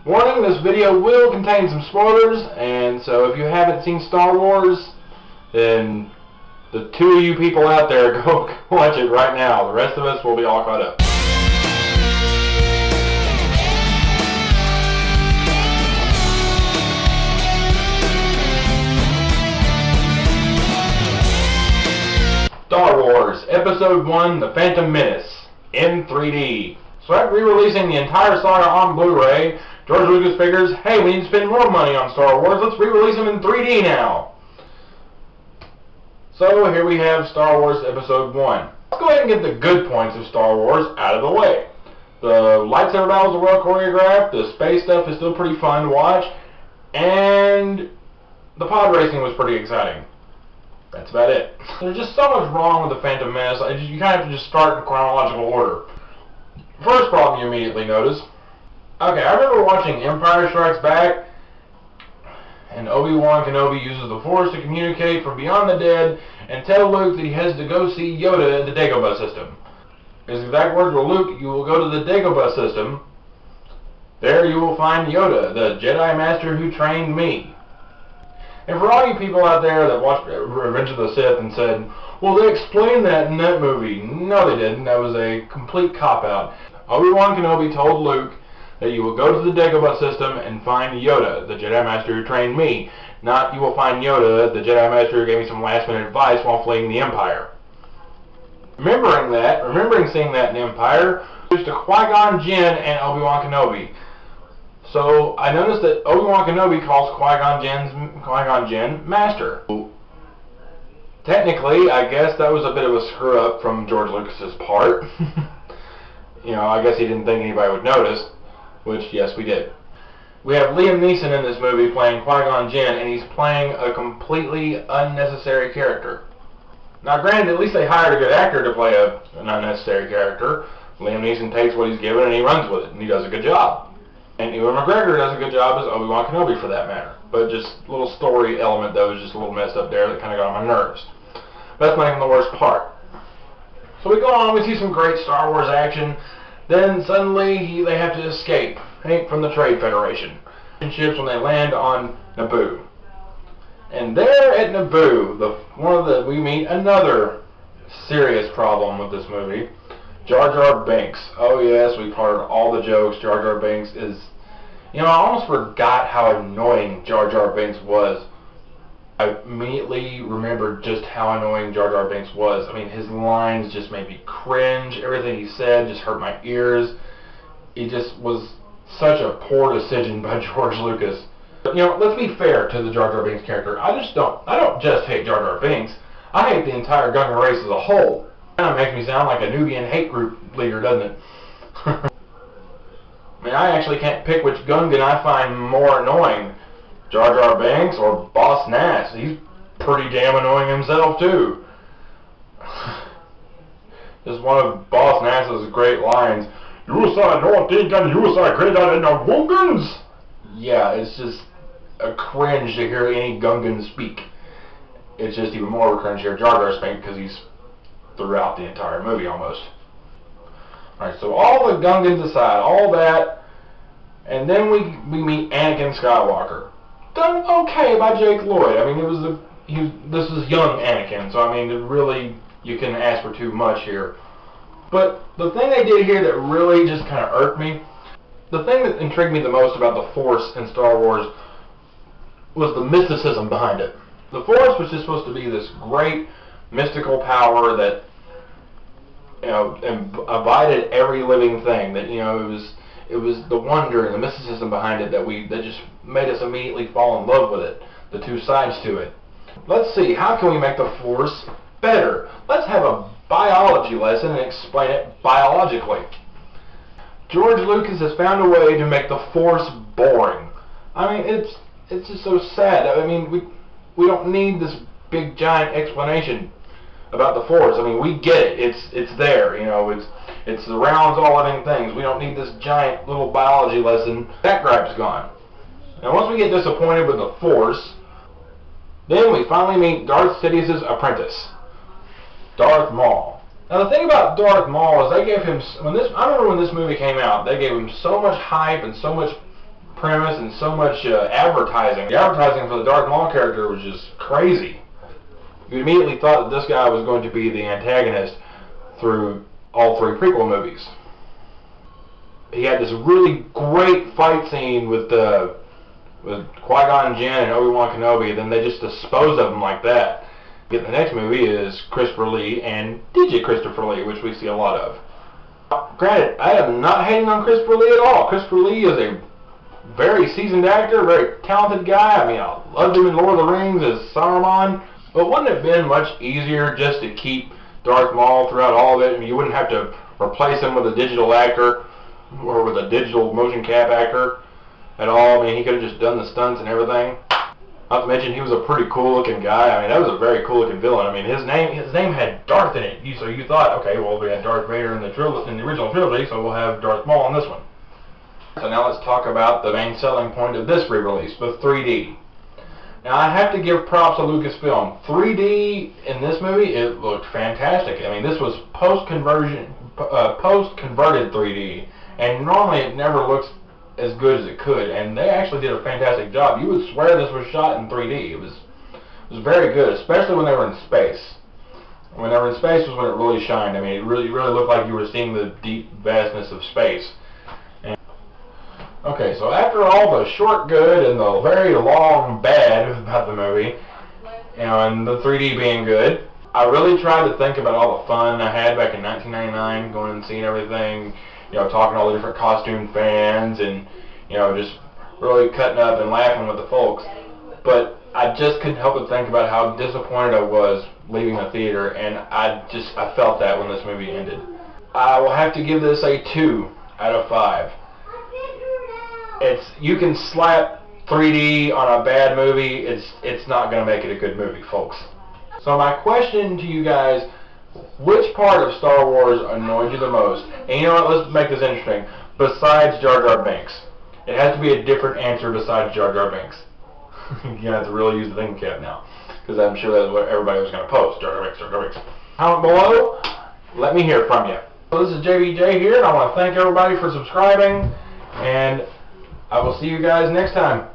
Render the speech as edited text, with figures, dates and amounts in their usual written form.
Warning, this video will contain some spoilers, and so if you haven't seen Star Wars, then the two of you people out there, go watch it right now. The rest of us will be all caught up. Star Wars Episode 1, The Phantom Menace, in 3D. So after re-releasing the entire saga on Blu-ray, George Lucas figures, hey, we need to spend more money on Star Wars, let's re-release them in 3D now. So here we have Star Wars Episode 1. Let's go ahead and get the good points of Star Wars out of the way. The lightsaber battles are well choreographed, the space stuff is still pretty fun to watch, and the pod racing was pretty exciting. That's about it. There's just so much wrong with the Phantom Menace, you kind of have to just start in chronological order. First problem you immediately notice. Okay, I remember watching Empire Strikes Back, and Obi-Wan Kenobi uses the Force to communicate from beyond the dead and tell Luke that he has to go see Yoda at the Dagobah system. His exact words were, Luke, you will go to the Dagobah system. There you will find Yoda, the Jedi Master who trained me. And for all you people out there that watched Revenge of the Sith and said, well, they explained that in that movie. No, they didn't. That was a complete cop-out. Obi-Wan Kenobi told Luke that you will go to the Dagobah system and find Yoda, the Jedi Master who trained me. Not you will find Yoda, the Jedi Master who gave me some last-minute advice while fleeing the Empire. Remembering seeing that in Empire, switched to Qui-Gon Jinn and Obi-Wan Kenobi. So I noticed that Obi-Wan Kenobi calls Qui-Gon Jinn Master. Technically, I guess that was a bit of a screw-up from George Lucas's part. You know, I guess he didn't think anybody would notice, which, yes, we did. We have Liam Neeson in this movie playing Qui-Gon Jinn, and he's playing a completely unnecessary character. Now, granted, at least they hired a good actor to play an unnecessary character. Liam Neeson takes what he's given and he runs with it, and he does a good job. And Ewan McGregor does a good job as Obi-Wan Kenobi for that matter. But just a little story element that was just a little messed up there that kind of got on my nerves. But that's not even the worst part. So we go on, we see some great Star Wars action. Then suddenly they have to escape from the Trade Federation. Ships when they land on Naboo. And there at Naboo, we meet another serious problem with this movie. Jar Jar Binks. Oh yes, we've heard all the jokes. Jar Jar Binks is... You know, I almost forgot how annoying Jar Jar Binks was. I immediately remembered just how annoying Jar Jar Binks was. I mean, his lines just made me cringe. Everything he said just hurt my ears. It just was such a poor decision by George Lucas. But, you know, let's be fair to the Jar Jar Binks character. I don't just hate Jar Jar Binks. I hate the entire Gungan race as a whole. Kind of makes me sound like a Nubian hate group leader, doesn't it? I mean, I actually can't pick which Gungan I find more annoying. Jar Jar Binks or Boss Nass. He's pretty damn annoying himself, too. Just one of Boss Nass's great lines. You saw no thinking, you saw greater than the Gungans? Yeah, it's just a cringe to hear any Gungan speak. It's just even more of a cringe to hear Jar Jar speak because he's throughout the entire movie almost. Alright, so all the Gungans aside, all that, and then we meet Anakin Skywalker. Done okay by Jake Lloyd. I mean, this is young Anakin, so I mean, really, you couldn't ask for too much here. But the thing they did here that really just kind of irked me, the thing that intrigued me the most about the Force in Star Wars was the mysticism behind it. The Force was just supposed to be this great mystical power that, you know, abided every living thing. That, you know, it was the wonder and the mysticism behind it that just made us immediately fall in love with it. The two sides to it. Let's see, how can we make the Force better? Let's have a biology lesson and explain it biologically. George Lucas has found a way to make the Force boring. I mean, it's just so sad. I mean, we don't need this big giant explanation about the Force. I mean, we get it. It's there. You know, it surrounds all living things. We don't need this giant little biology lesson. That gripe's gone. Now, once we get disappointed with the Force, then we finally meet Darth Sidious's apprentice, Darth Maul. Now, the thing about Darth Maul is they gave him, I remember when this movie came out, they gave him so much hype and so much premise and so much advertising. The advertising for the Darth Maul character was just crazy. You immediately thought that this guy was going to be the antagonist through all 3 prequel movies. He had this really great fight scene with Qui-Gon Jinn and Obi-Wan Kenobi, then they just disposed of him like that. The next movie is Christopher Lee and Digit Christopher Lee, which we see a lot of. Granted, I am not hating on Christopher Lee at all. Christopher Lee is a very seasoned actor, very talented guy. I mean, I loved him in Lord of the Rings as Saruman. But wouldn't it have been much easier just to keep Darth Maul throughout all of it? I mean, you wouldn't have to replace him with a digital actor or with a digital motion cap actor at all. I mean, he could have just done the stunts and everything. Not to mention, he was a pretty cool looking guy. I mean, that was a very cool looking villain. I mean, his name had Darth in it. So you thought, okay, well, we had Darth Vader in the original trilogy, so we'll have Darth Maul in this one. So now let's talk about the main selling point of this re-release, the 3D. Now, I have to give props to Lucasfilm. 3D in this movie, it looked fantastic. I mean, this was post-converted 3D, and normally it never looks as good as it could, and they actually did a fantastic job. You would swear this was shot in 3D. It was very good, especially when they were in space. When they were in space was when it really shined. I mean, it really looked like you were seeing the deep vastness of space. Okay, so after all the short good and the very long bad about the movie, you know, and the 3D being good, I really tried to think about all the fun I had back in 1999, going and seeing everything, you know, talking to all the different costume fans and, you know, just really cutting up and laughing with the folks. But I just couldn't help but think about how disappointed I was leaving the theater, and I felt that when this movie ended. I will have to give this a 2 out of 5. You can slap 3D on a bad movie, it's not going to make it a good movie, folks. So my question to you guys, which part of Star Wars annoyed you the most? And you know what, let's make this interesting. Besides Jar Jar Binks. It has to be a different answer besides Jar Jar Binks. You're going to have to really use the thinking cap now, because I'm sure that's what everybody was going to post. Jar Jar Binks, Jar Jar Binks. Comment below, let me hear from you. So this is JBJ here, and I want to thank everybody for subscribing, and I will see you guys next time.